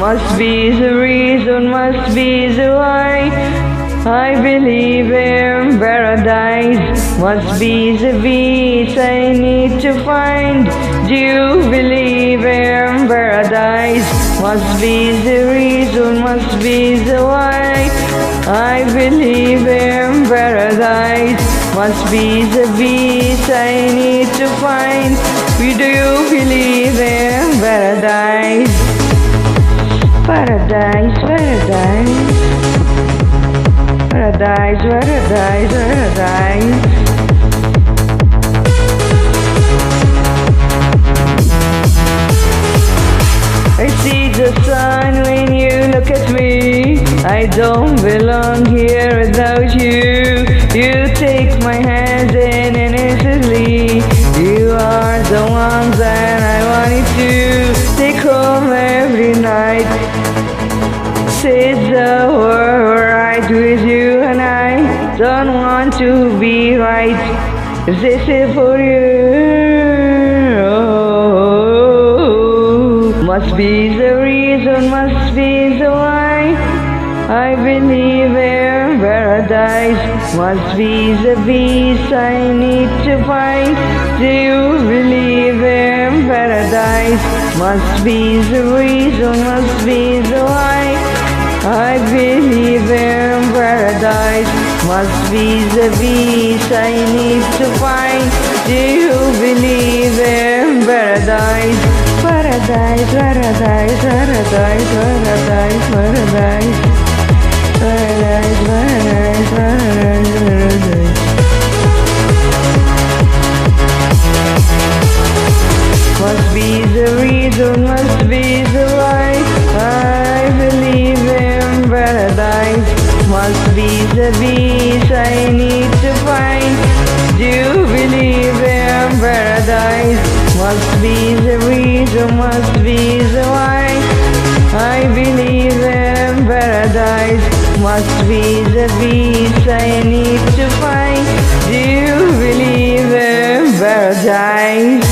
must be the reason, must be the why. I believe in paradise, must be the beat I need to find. Do you believe in paradise? Must be the reason, must be the why. I believe in paradise, must be the beat I need to find. Do you believe in paradise? Paradise, paradise. Paradise, paradise, paradise. I see the sun when you look at me. I don't belong here without you. You take my hands in innocently. You are the one that I wanted to take home every night. Says the world right with you, and I don't want to be right. This is for you. Must be the reason, must be the why. I believe in paradise, must be the beast I need to find. Do you believe in paradise? Must be the reason, must be the why. I believe in paradise, must be the beast I need to find. Do you believe in paradise? Paradise, paradise, paradise, paradise, paradise. Paradise, paradise, paradise, paradise. Must be the reason, must be the why. I believe in paradise, must be the beast I need to find. Do you believe in paradise? Must be the reason, must be the why. I believe in paradise, must be the beast I need to find. Do you believe in paradise?